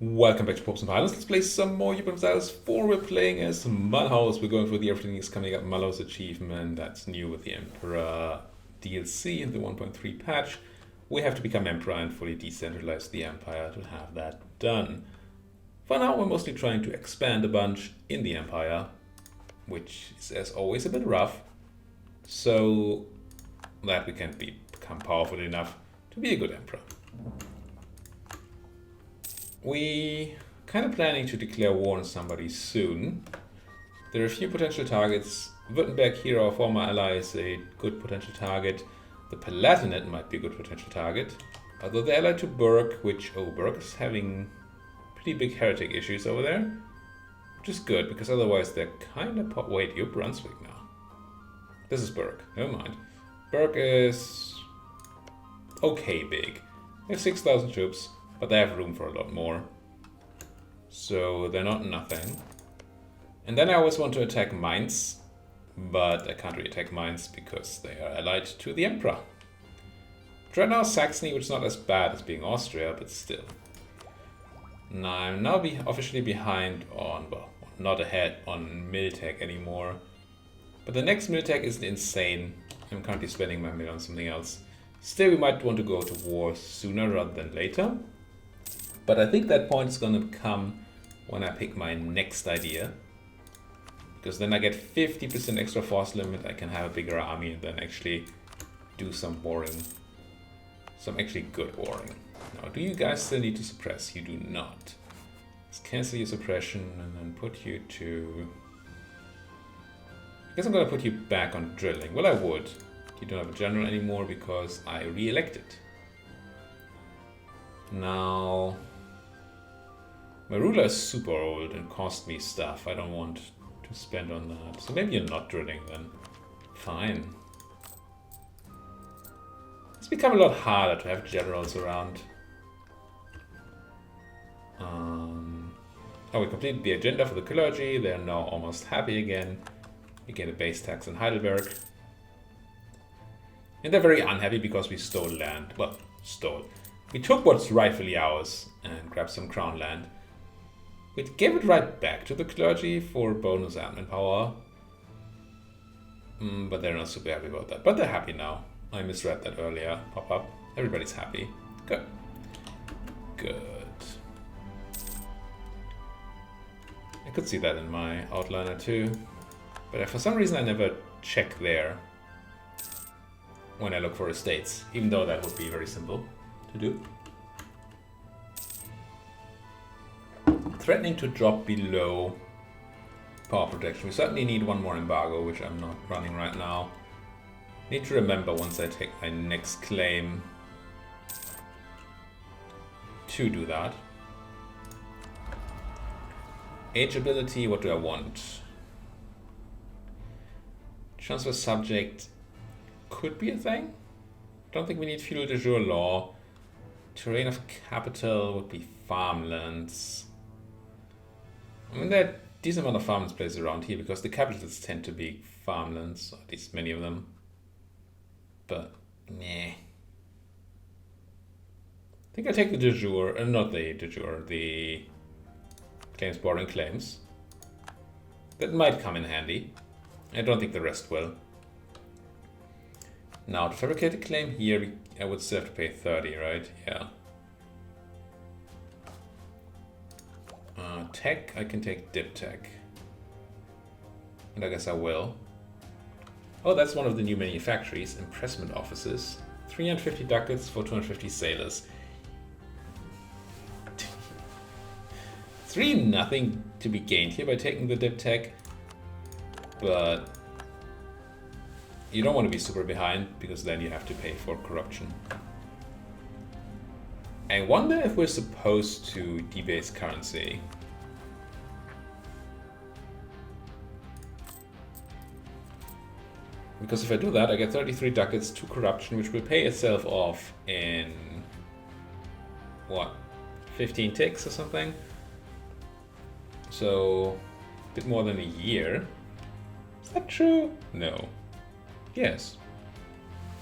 Welcome back to Popes and Pilots. Let's play some more Europa Universalis IV. We're playing as Mulhouse. We're going for the Everything is Coming Up Mulhouse achievement. That's new with the Emperor DLC and the 1.3 patch. We have to become Emperor and fully decentralize the Empire to have that done. For now, we're mostly trying to expand a bunch in the Empire, which is, as always, a bit rough, so that we can become powerful enough to be a good Emperor. We kind of planning to declare war on somebody soon. There are a few potential targets. Württemberg here, our former ally, is a good potential target. The Palatinate might be a good potential target. Although they're allied to Berg, which, Berg is having pretty big heretic issues over there. Which is good, because otherwise they're kind of... Wait, you're Brunswick now. This is Berg, never mind. Berg is okay big. They have 6,000 troops. But they have room for a lot more. So they're not nothing. And then I always want to attack Mainz. But I can't really attack Mainz because they are allied to the Emperor. Right now Saxony, which is not as bad as being Austria, but still. Now I'm now officially behind on, well, not ahead on Militech anymore. But the next Militech isn't insane. I'm currently spending my money on something else. Still, we might want to go to war sooner rather than later. But I think that point is going to come when I pick my next idea. Because then I get 50% extra force limit, I can have a bigger army and then actually do some warring. Some actually good warring. Now, do you guys still need to suppress? You do not. Let's cancel your suppression and then put you to... I guess I'm going to put you back on drilling. Well, I would. You don't have a general anymore because I re-elected. Now... my ruler is super old and cost me stuff. I don't want to spend on that. So maybe you're not drilling then. Fine. It's become a lot harder to have generals around. We completed the agenda for the clergy. They're now almost happy again. We get a base tax in Heidelberg. And they're very unhappy because we stole land. Well, stole. We took what's rightfully ours and grabbed some crown land. We gave it right back to the clergy for bonus admin power. But they're not super happy about that. But they're happy now. I misread that earlier. Pop up. Everybody's happy. Good. Good. I could see that in my outliner too. But for some reason I never check there when I look for estates. Even though that would be very simple to do. Threatening to drop below power protection. We certainly need one more embargo, which I'm not running right now. Need to remember once I take my next claim to do that. Age ability, what do I want? Transfer subject could be a thing. Don't think we need feudal de jure law. Terrain of capital would be farmlands. I mean, there are a decent amount of farmlands places around here because the capitals tend to be farmlands, or at least many of them. But, nah. I think I take the de jure, not the de jure, the claims borrowing claims. That might come in handy. I don't think the rest will. Now, to fabricate a claim here, I would still have to pay 30, right? Yeah. Tech, I can take dip tech. And I guess I will. Oh, that's one of the new manufactories, impressment offices. 350 ducats for 250 sailors. It's really nothing to be gained here by taking the dip tech. But you don't want to be super behind because then you have to pay for corruption. I wonder if we're supposed to debase currency. Because if I do that, I get 33 ducats to corruption, which will pay itself off in, what, 15 ticks or something? So, a bit more than a year. Is that true? No. Yes.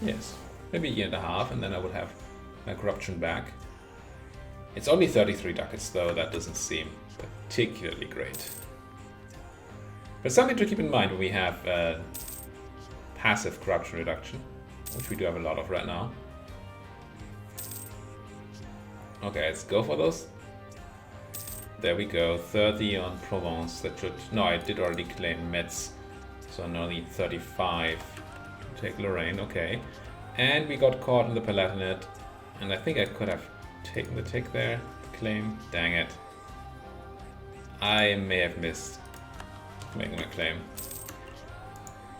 Yes. Maybe a year and a half, and then I would have my corruption back. It's only 33 ducats though, that doesn't seem particularly great. But something to keep in mind when we have passive corruption reduction, which we do have a lot of right now. Okay, let's go for those. There we go, 30 on Provence. That should... No, I did already claim Metz, so I only need 35 to take Lorraine, okay. And we got caught in the Palatinate, and I think I could have taken the tick there, claim. Dang it. I may have missed making a claim.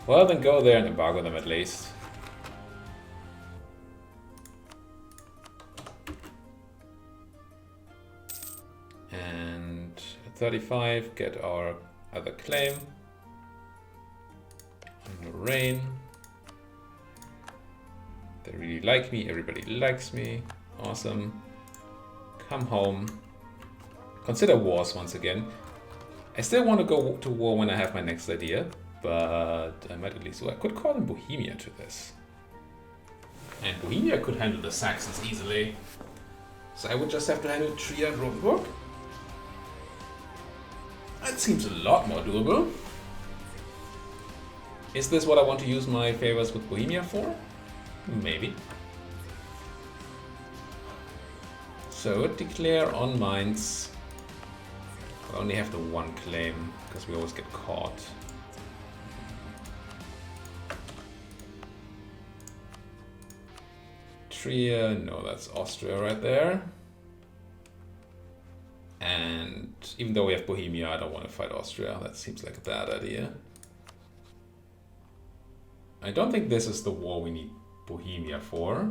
Well, then go there and embargo them at least. And at 35, get our other claim. And Lorraine. They really like me, everybody likes me. Awesome. Come home. Consider wars once again. I still want to go to war when I have my next idea, but I might at least... Well, I could call in Bohemia to this. And Bohemia could handle the Saxons easily. So I would just have to handle Trier and Rotenburg. That seems a lot more doable. Is this what I want to use my favors with Bohemia for? Maybe. So declare on mines. I only have the one claim because we always get caught. Trier, no, that's Austria right there. And even though we have Bohemia, I don't want to fight Austria. That seems like a bad idea. I don't think this is the war we need Bohemia for.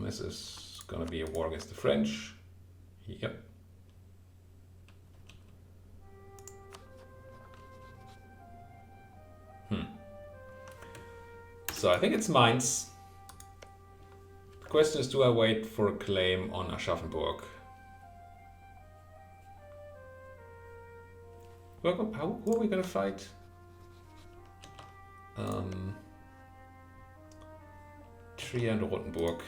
This is gonna be a war against the French. Yep. So I think it's Mainz. The question is, do I wait for a claim on Aschaffenburg? Who are we gonna fight? Trier and Rotenburg.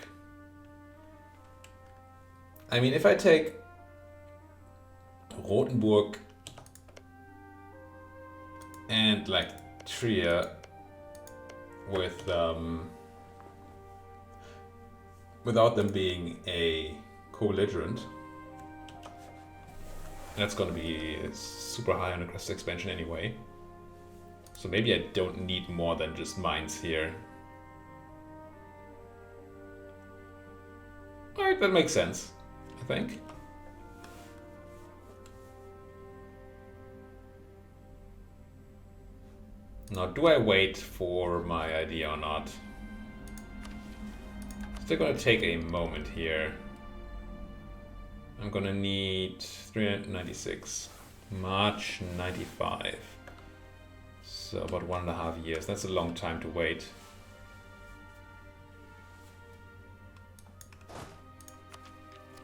I mean, if I take Rotenburg and like Trier with without them being a co-belligerent, that's going to be super high on the crust expansion anyway. So maybe I don't need more than just mines here. Alright, that makes sense, I think. Now, do I wait for my idea or not? Still gonna take a moment here. I'm gonna need 396. March 95. So about 1.5 years. That's a long time to wait.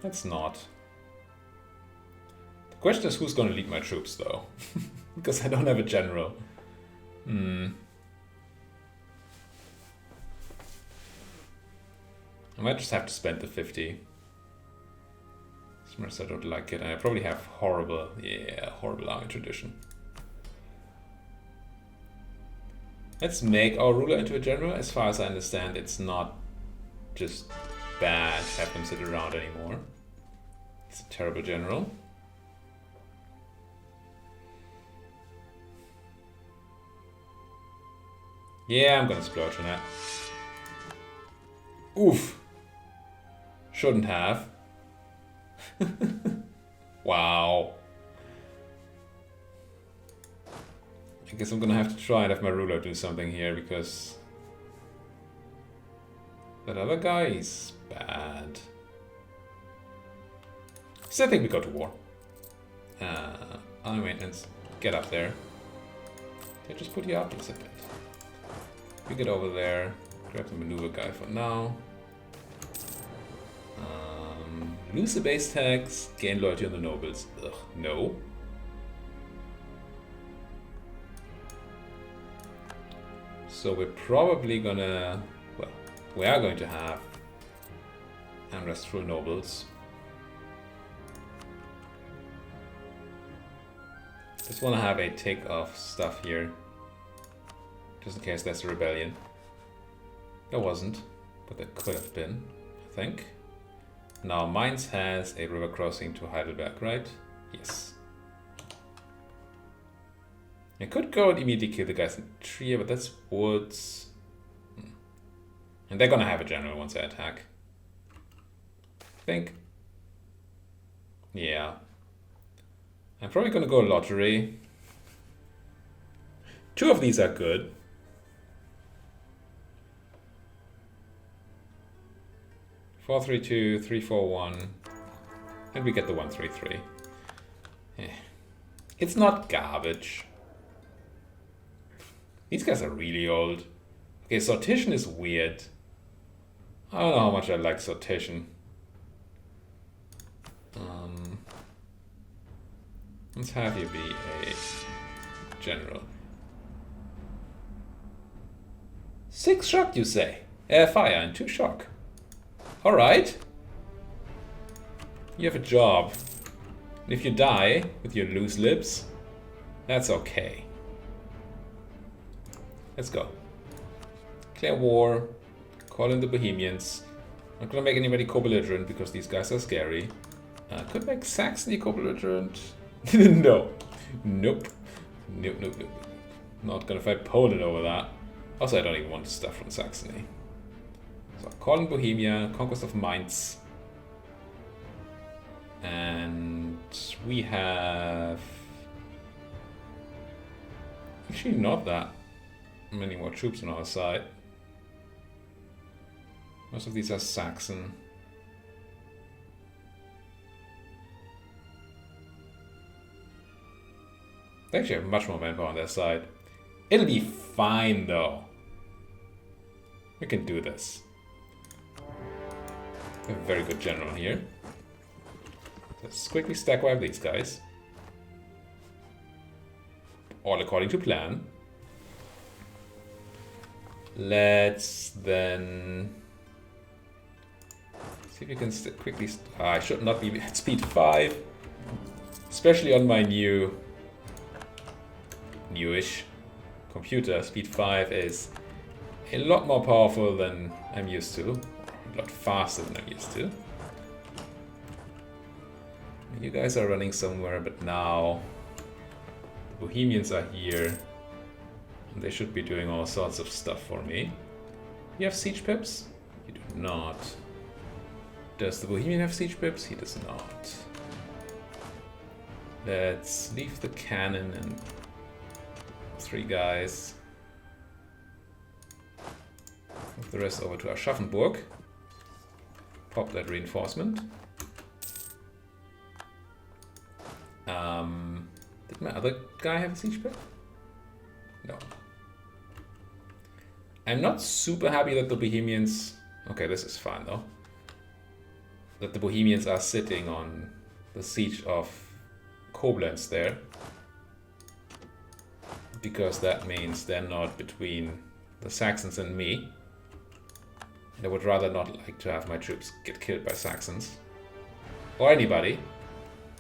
That's not. The question is who's gonna lead my troops though. Because I don't have a general. I might just have to spend the 50. As I don't like it, and I probably have horrible army tradition. Let's make our ruler into a general. As far as I understand, it's not just bad to have them sit around anymore. He's a terrible general. Yeah, I'm gonna splurge on that. Oof. Shouldn't have. Wow. I guess I'm gonna have to try and have my ruler do something here because that other guy is bad. So I think we go to war. Army maintenance, get up there. They just put you up a second. We get over there, grab the maneuver guy for now. Lose the base tax, gain loyalty on the nobles. Ugh, no. So we're probably gonna, well, we are going to have and restful nobles. Just want to have a take off stuff here, just in case there's a rebellion. There wasn't, but there could have been, I think. Now Mainz has a river crossing to Heidelberg, right? Yes. I could go and immediately kill the guys in Trier, but that's woods. And they're gonna have a general once I attack. I think. Yeah. I'm probably gonna go lottery. 2 of these are good. Four, 3, 2, 3, 4, 1. And we get the 1, 3, 3. It's not garbage. These guys are really old. Okay, sortition is weird. I don't know how much I like sortition. Let's have you be a general. 6 shock, you say? Fire and 2 shock. Alright. You have a job. And if you die with your loose lips, that's okay. Let's go. Declare war. Call in the Bohemians. Not gonna make anybody co-belligerent because these guys are scary. Could make Saxony co-belligerent. No. Nope. Nope, nope, nope. Not gonna fight Poland over that. Also, I don't even want stuff from Saxony. So, call in Bohemia, conquest of Mainz. And we have... actually not that many more troops on our side. Most of these are Saxon. They actually have much more manpower on their side. It'll be fine though. We can do this. We have a very good general here. Let's quickly stack wipe these guys. All according to plan. Let's then see if we can quickly. I should not be at speed 5, especially on my newish computer. Speed 5 is a lot more powerful than I'm used to, a lot faster than I'm used to. You guys are running somewhere, but now the Bohemians are here. And they should be doing all sorts of stuff for me. You have siege pips? You do not. Does the Bohemian have siege pips? He does not. Let's leave the cannon and 3 guys. Move the rest over to Aschaffenburg. Pop that reinforcement. Did my other guy have a siege pip? No. I'm not super happy that the Bohemians... okay, this is fine though. That the Bohemians are sitting on the siege of Koblenz there. Because that means they're not between the Saxons and me. I would rather not like to have my troops get killed by Saxons. Or anybody.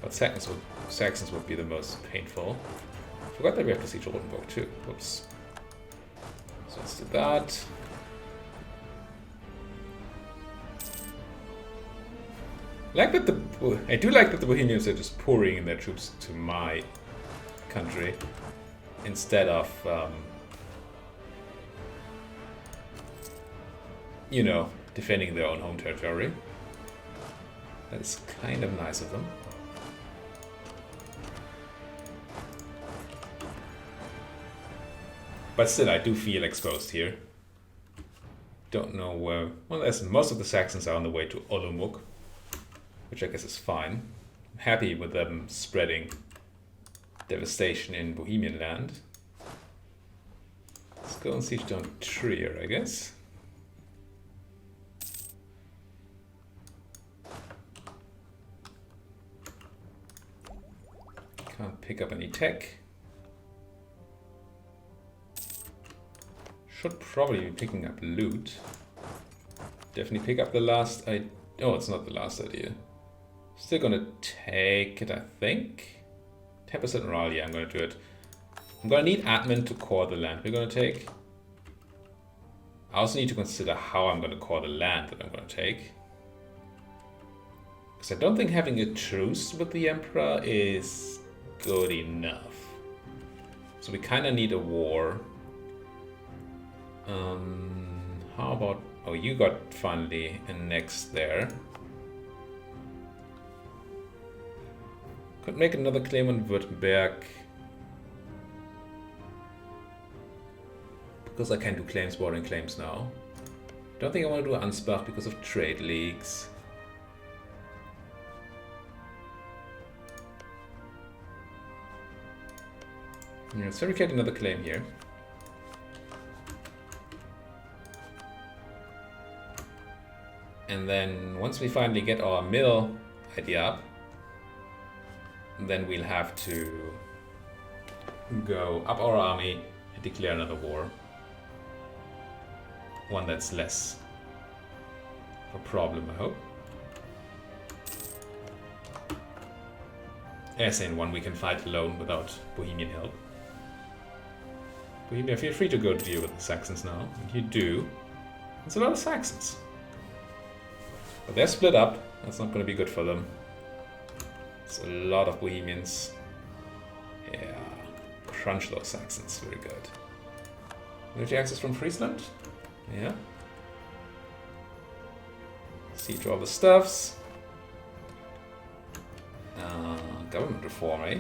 But Saxons would be the most painful. Forgot that we have to siege Rotenburg too. Whoops. So let's do that. I do like that the Bohemians are just pouring in their troops to my country instead of, you know, defending their own home territory. That is kind of nice of them. But still, I do feel exposed here. Don't know where... well, as most of the Saxons are on the way to Olomouc, which I guess is fine. I'm happy with them spreading devastation in Bohemian land. Let's go and siege down Trier, I guess. Can't pick up any tech. Should probably be picking up loot. Definitely pick up the last Oh, it's not the last idea. Still gonna take it, I think. 10% morale, yeah, I'm gonna do it. I'm gonna need admin to core the land we're gonna take. I also need to consider how I'm gonna core the land that I'm gonna take. Because I don't think having a truce with the Emperor is good enough. So we kinda need a war. How about... Oh, you got finally annexed there. Could make another claim on Württemberg. Because I can do claims, bordering claims now. Don't think I want to do Ansbach because of trade leagues. Yeah, let's fabricate another claim here. And then once we finally get our mill idea up, then we'll have to go up our army and declare another war. One that's less of a problem, I hope. As in one we can fight alone without Bohemian help. Bohemia, feel free to go deal with the Saxons now. And you do. It's a lot of Saxons. But they're split up. That's not going to be good for them. It's a lot of Bohemians. Yeah. Crunch those Saxons. Very good. Military access from Friesland. Yeah. Siege all the stuffs. Government reform, eh?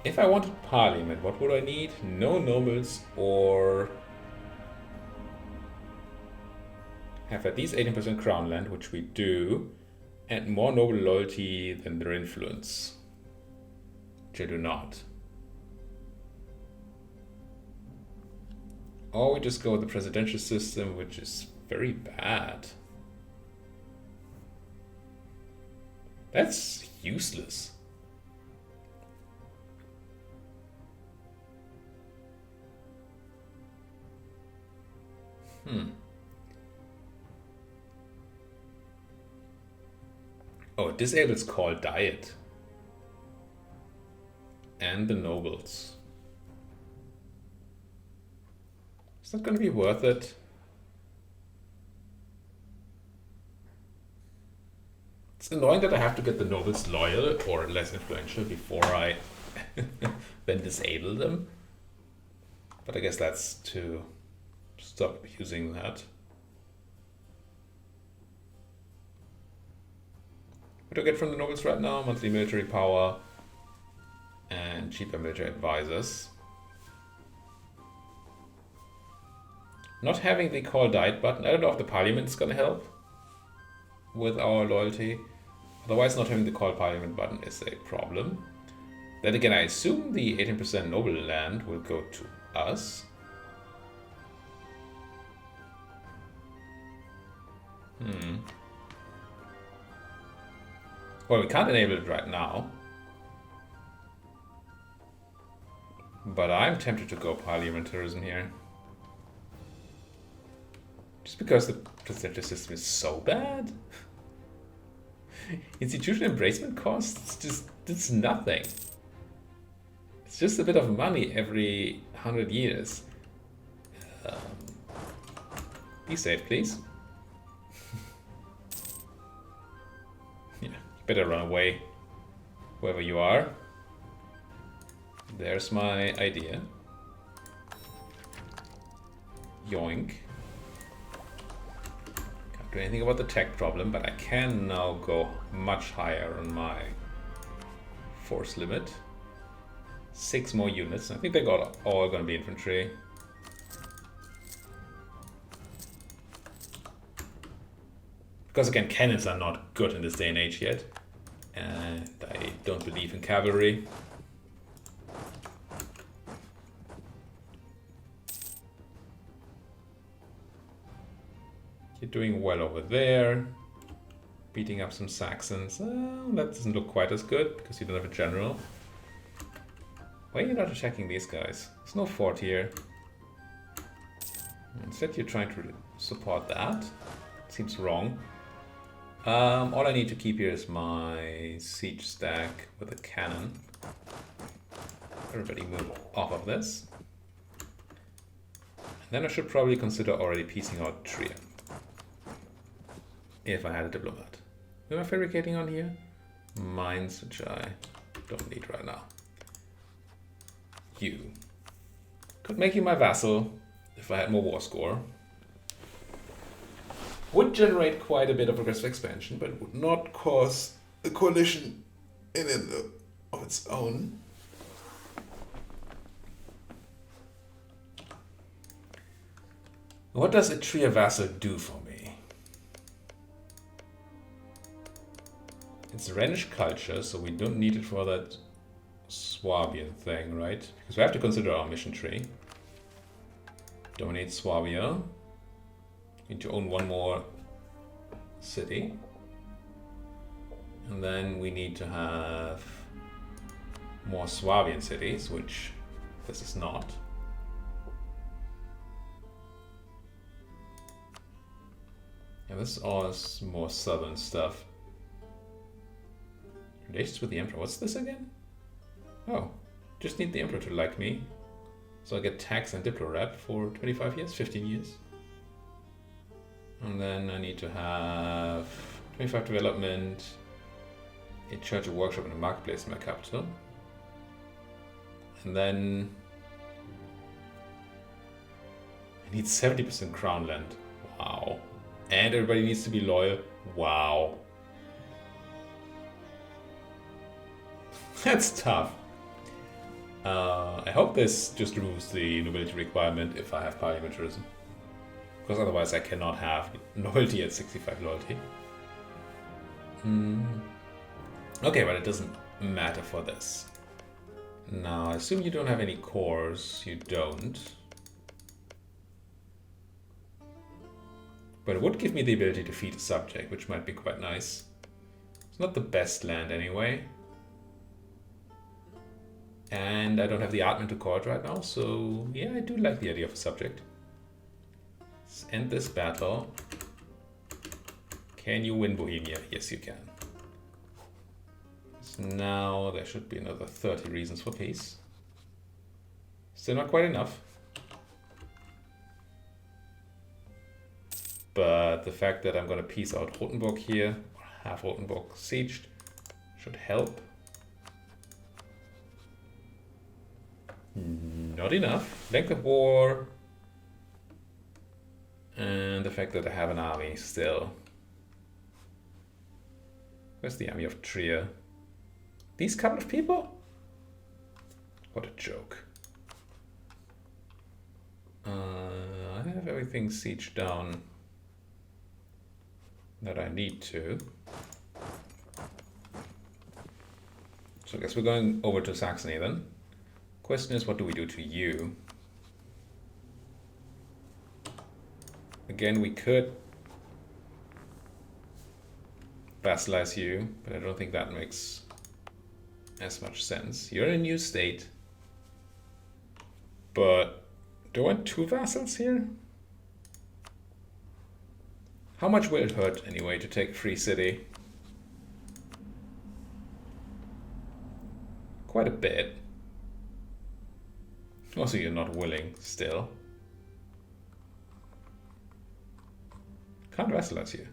If I wanted parliament, what would I need? No nobles or have at least 18% crown land, which we do, and more noble loyalty than their influence, which I do not. Or we just go with the presidential system, which is very bad. That's useless. Oh, it disables call diet. And the nobles. Is that going to be worth it? It's annoying that I have to get the nobles loyal or less influential before I then disable them. But I guess that's to stop using that. What do I get from the nobles right now? Monthly military power and cheaper military advisors. Not having the call died button, I don't know if the parliament is going to help with our loyalty. Otherwise, not having the call parliament button is a problem. Then again, I assume the 18% noble land will go to us. Well, we can't enable it right now. But I'm tempted to go parliamentarism here. Just because the presidential system is so bad. Institutional embracement costs, it's nothing. It's just a bit of money every 100 years. Be safe, please. Yeah, you better run away, whoever you are. There's my idea. Yoink. Can't do anything about the tech problem, but I can now go much higher on my force limit. 6 more units. I think they got all going to be infantry. Because again, cannons are not good in this day and age yet. And I don't believe in cavalry. You're doing well over there. Beating up some Saxons. That doesn't look quite as good because you don't have a general. Why are you not attacking these guys? There's no fort here. Instead you're trying to support that. Seems wrong. All I need to keep here is my siege stack with a cannon. Everybody move off of this. Then I should probably consider already piecing out Trier. If I had a diplomat. Am I fabricating on here? Mines, which I don't need right now. You. Could make you my vassal if I had more war score. Would generate quite a bit of aggressive expansion, but would not cause a coalition in and of its own. What does a Trier vassal do for me? It's Rhenish culture, so we don't need it for that Swabian thing, right? Because we have to consider our mission tree. Dominate Swabia. Need to own one more city. And then we need to have more Swabian cities, which this is not. Yeah, this is all more southern stuff. Relations with the Emperor. What's this again? Oh, just need the Emperor to like me. So I get tax and Diplo rep for 25 years, 15 years. And then I need to have 25 development, a church, a workshop, and a marketplace in my capital. And then I need 70% crown land. Wow. And everybody needs to be loyal. Wow. That's tough. I hope this just removes the nobility requirement if I have parliamentarism. Because otherwise I cannot have nobility at 65 loyalty. Okay, but it doesn't matter for this. Now, I assume you don't have any cores. You don't. But it would give me the ability to feed a subject, which might be quite nice. It's not the best land anyway. And I don't have the Atman to court right now, so yeah, I do like the idea of a subject. Let's end this battle. Can you win Bohemia? Yes, you can. So now there should be another 30 reasons for peace. Still not quite enough. But the fact that I'm going to piece out Rothenburg here, or have Rothenburg sieged, should help. Not enough. Length of war. And the fact that I have an army still. Where's the army of Trier? These couple of people? What a joke. I have everything sieged down that I need to. So I guess we're going over to Saxony then. Question is, what do we do to you? Again, we could vassalize you, but I don't think that makes as much sense. You're in a new state. But do I want 2 vassals here? How much will it hurt anyway to take a free city? Quite a bit. Also, you're not willing still. Can't vassalize you.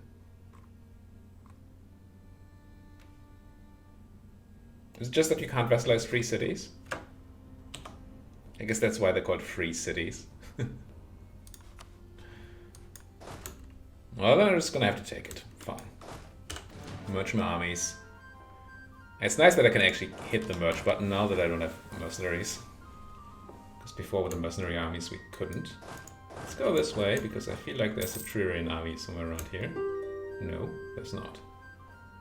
It's just that you can't vassalize free cities. I guess that's why they're called free cities. Well, then I'm just gonna have to take it. Fine. Merge my armies. It's nice that I can actually hit the merge button now that I don't have mercenaries. Because before with the mercenary armies we couldn't. Let's go this way because I feel like there's a Tririan army somewhere around here. No, there's not.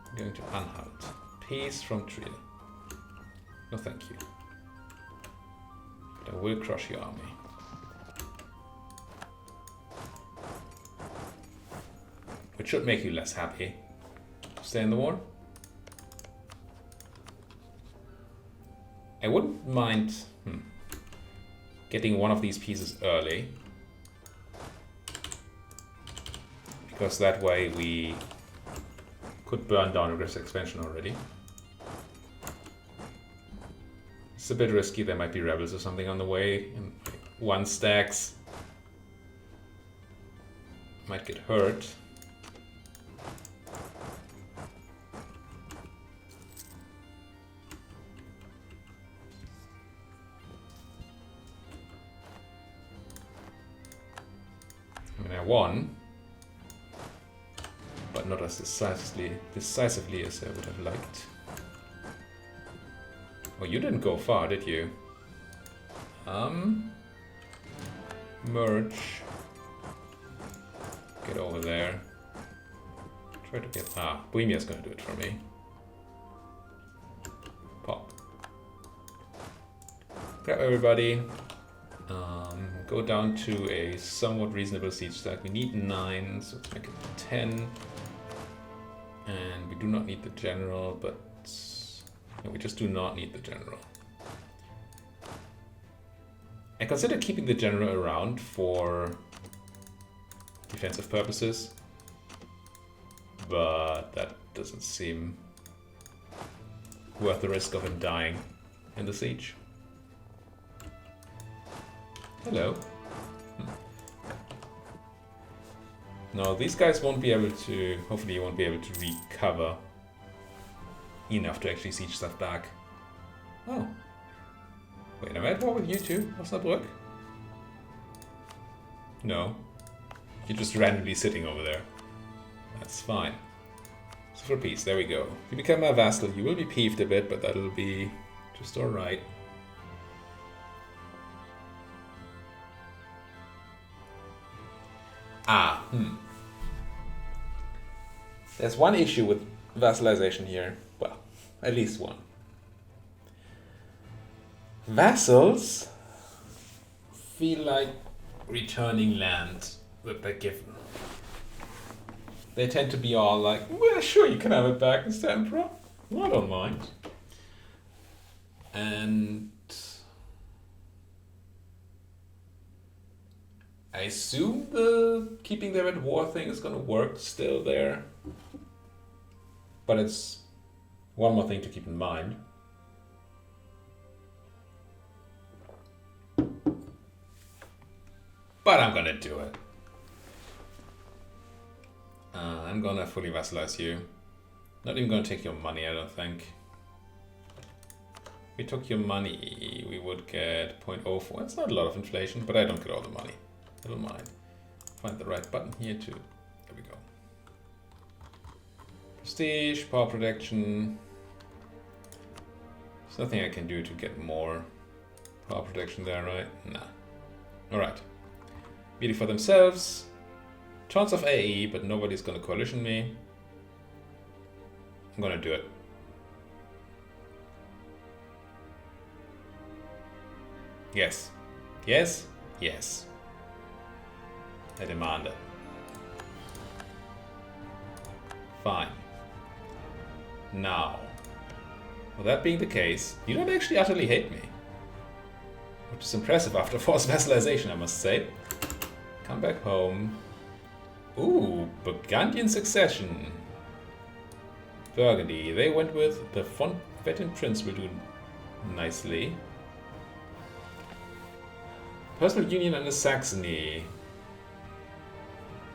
I'm going to Anhalt. Peace from Trier. No, thank you. But I will crush your army. Which should make you less happy. Stay in the war. I wouldn't mind getting one of these pieces early. Because that way we could burn down aggressive expansion already. It's a bit risky, there might be rebels or something on the way, and one stacks might get hurt. I mean, I won, but not as decisively as I would have liked. Oh, you didn't go far, did you? Merge. Get over there. Try to get... Bohemia's gonna do it for me. Pop. Grab everybody. Go down to a somewhat reasonable siege stack. We need 9, so let's make it 10. And we do not need the general, but... No, we just do not need the general. I consider keeping the general around for defensive purposes, but that doesn't seem worth the risk of him dying in the siege. Hello. No, these guys won't be able to, hopefully you won't be able to recover enough to actually siege stuff back. Oh. Wait, am I at war with you too, Osnabrück? No. You're just randomly sitting over there. That's fine. So for peace, there we go. If you become my vassal, you will be peeved a bit, but that'll be just alright. There's one issue with vassalization here. Well, at least one. Vassals feel like returning land that they're given. They tend to be all like, well, sure, you can have it back, Mr. Emperor. Well, I don't mind. And I assume the keeping them at war thing is going to work still there. But it's one more thing to keep in mind. But I'm gonna do it. I'm gonna fully vassalize you. Not even gonna take your money, I don't think. If we took your money, we would get 0.04. It's not a lot of inflation, but I don't get all the money. I don't mind. Find the right button here too. There we go. Prestige, power protection. There's nothing I can do to get more power protection there, right? Nah. Alright. Beauty for themselves. Chance of AE, but nobody's gonna coalition me. I'm gonna do it. Yes. Yes. Yes. I demand it. Fine. Now, with that being the case, you don't actually utterly hate me. Which is impressive after forced vassalization, I must say. Come back home. Ooh, Burgundian succession. Burgundy. They went with the Fonvetin Prince will do nicely. Personal union under Saxony.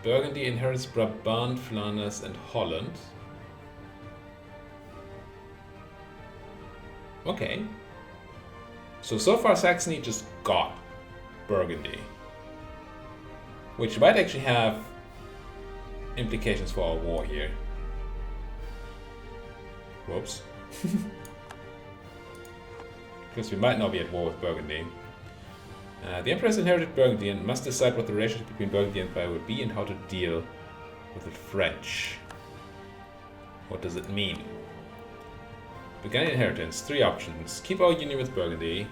Burgundy inherits Brabant, Flanders, and Holland. Okay. So far Saxony just got Burgundy. Which might actually have implications for our war here. Whoops. Because we might not be at war with Burgundy. The Emperor has inherited Burgundy and must decide what the relationship between Burgundy and Empire will be and how to deal with the French. What does it mean? Burgundian inheritance, 3 options. Keep our union with Burgundy.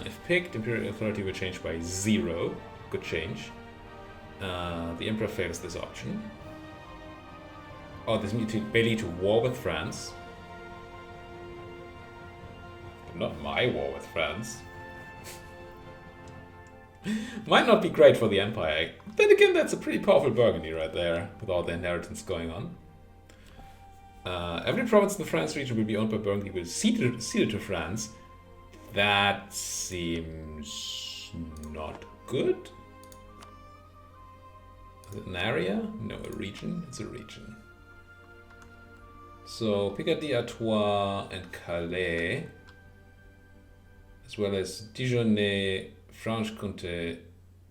If picked, Imperial authority will change by 0. Good change. The Emperor favors this option. Oh, this may lead to war with France. not my war with France. Might not be great for the Empire. Then again, that's a pretty powerful Burgundy right there, with all the inheritance going on. Every province in the France region will be owned by Burgundy, will cede it to France. That seems not good. Is it an area? No, a region. It's a region. So Picardy, Artois, and Calais, as well as Dijonais, Franche-Comté,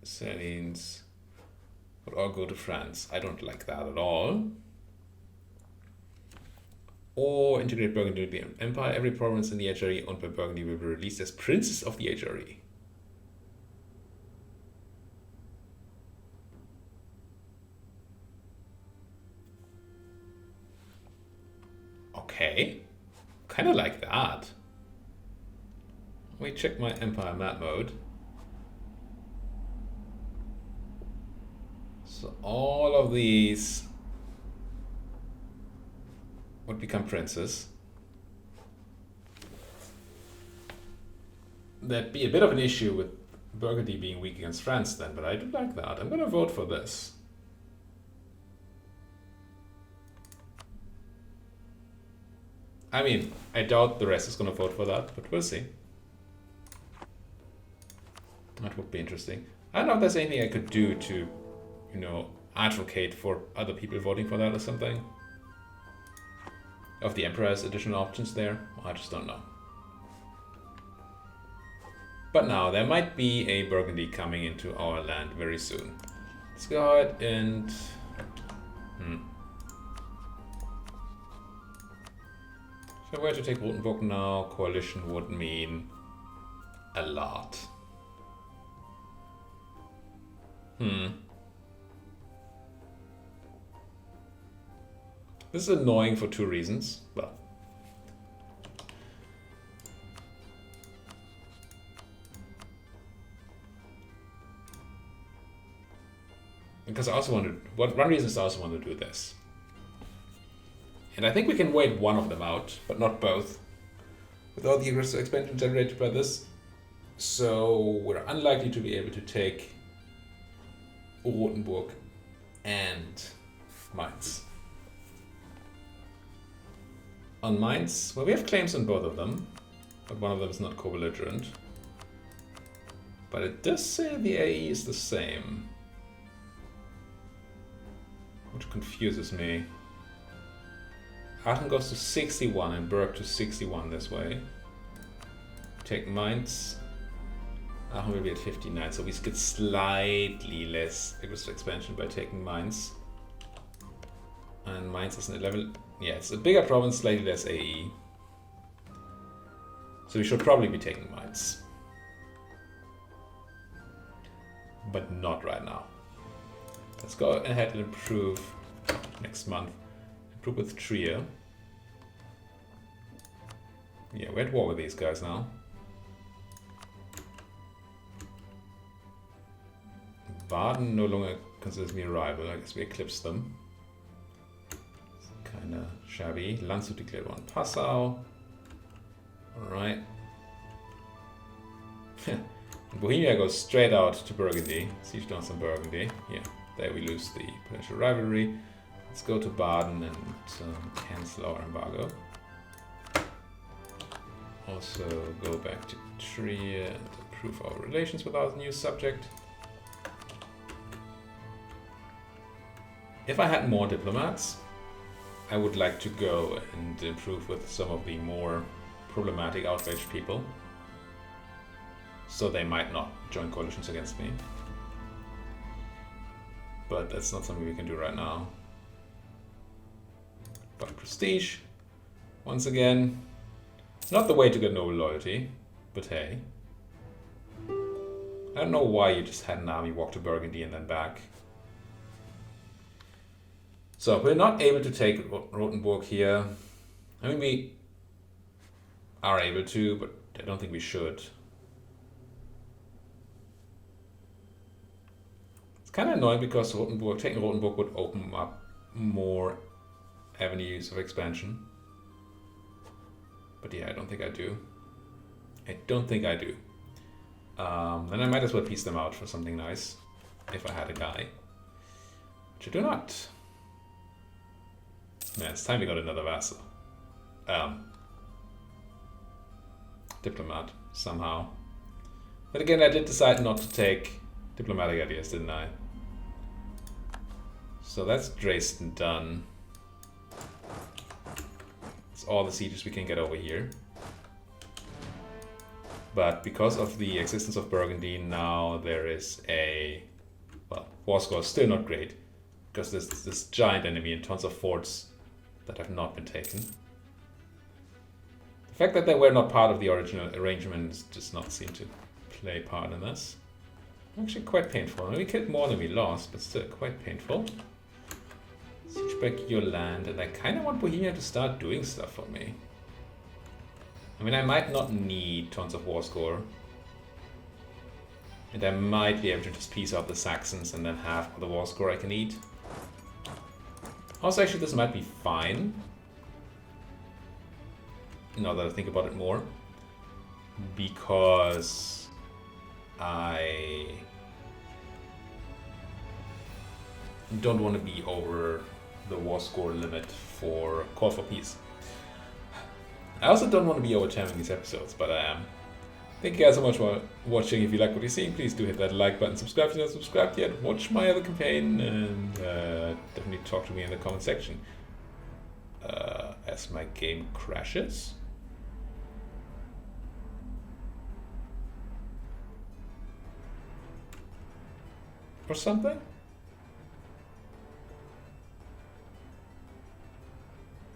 Salines, would all go to France. I don't like that at all. Or integrate Burgundy into the Empire. Every province in the HRE owned by Burgundy will be released as princes of the HRE. Okay, kind of like that. Let me check my Empire map mode. So all of these would become princes. That'd be a bit of an issue with Burgundy being weak against France then, but I do like that. I'm gonna vote for this. I mean, I doubt the rest is gonna vote for that, but we'll see. That would be interesting. I don't know if there's anything I could do to, you know, advocate for other people voting for that or something. If the Emperor has additional options there, I just don't know. But now, there might be a Burgundy coming into our land very soon. Let's go ahead and... If I were to take Rotenburg now, coalition would mean a lot. This is annoying for two reasons. Well, because I also want to, one reason is I also want to do this. And I think we can wait one of them out, but not both, without the aggressive expansion generated by this. So we're unlikely to be able to take Rotenburg and Mainz. On Mainz, well, we have claims on both of them, but one of them is not co-belligerent. But it does say the AE is the same, which confuses me. Aachen goes to 61 and Berg to 61 this way. Take Mainz. Aachen will be at 59, so we get slightly less aggressive expansion by taking Mainz. And Mainz is an 11. Yeah, it's a bigger province, slightly less AE. So we should probably be taking Mainz. But not right now. Let's go ahead and improve next month. Improve with Trier. Yeah, we're at war with these guys now. Baden no longer considers me a rival. I guess we eclipsed them. Kinda shabby. Landshut declared one. Passau. Alright. Bohemia goes straight out to Burgundy. Siege down some Burgundy. Yeah, there we lose the potential rivalry. Let's go to Baden and cancel our embargo. Also go back to Trier and improve our relations with our new subject. If I had more diplomats, I would like to go and improve with some of the more problematic outraged people, so they might not join coalitions against me. But that's not something we can do right now. But prestige, once again, not the way to get noble loyalty, but hey. I don't know why you just had an army walk to Burgundy and then back. So we're not able to take Rotenburg here. I mean, we are able to, but I don't think we should. It's kind of annoying because taking Rotenburg would open up more avenues of expansion. But yeah, I don't think I do. I don't think I do. Then I might as well piece them out for something nice, if I had a guy. Which I do not. Man, it's time to go to another vassal. Diplomat, somehow. But again, I did decide not to take diplomatic ideas, didn't I? So that's Dresden done. It's all the sieges we can get over here. But because of the existence of Burgundy, now there is a... Well, war score is still not great, because there's this giant enemy and tons of forts that have not been taken. The fact that they were not part of the original arrangement does not seem to play part in this. Actually quite painful. We killed more than we lost, but still quite painful. Siege back your land, and I kind of want Bohemia to start doing stuff for me. I mean, I might not need tons of war score. And I might be able to just piece out the Saxons and then have the war score I can eat. Also, actually, this might be fine. Now that I think about it more. Because I don't want to be over the war score limit for Call for Peace. I also don't want to be overtiming these episodes, but I am. Thank you guys so much for watching. If you like what you're seeing, please do hit that like button, subscribe if you're not subscribed yet, watch my other campaign, and definitely talk to me in the comment section. As my game crashes. Or something?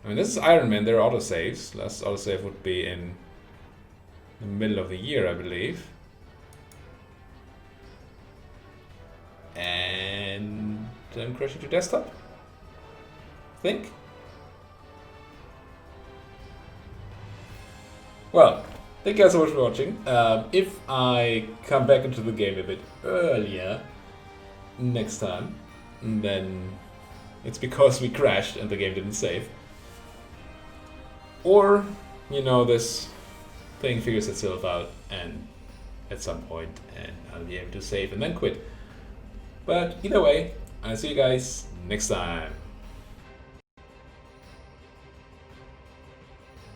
I mean, this is Iron Man, there are autosaves. Last autosave would be in the middle of the year, I believe. And I'm crashing to desktop, I think. Well, thank you guys so much for watching. If I come back into the game a bit earlier next time, then it's because we crashed and the game didn't save. Or, you know, this thing figures itself out and at some point and I'll be able to save and then quit. But either way, I'll see you guys next time.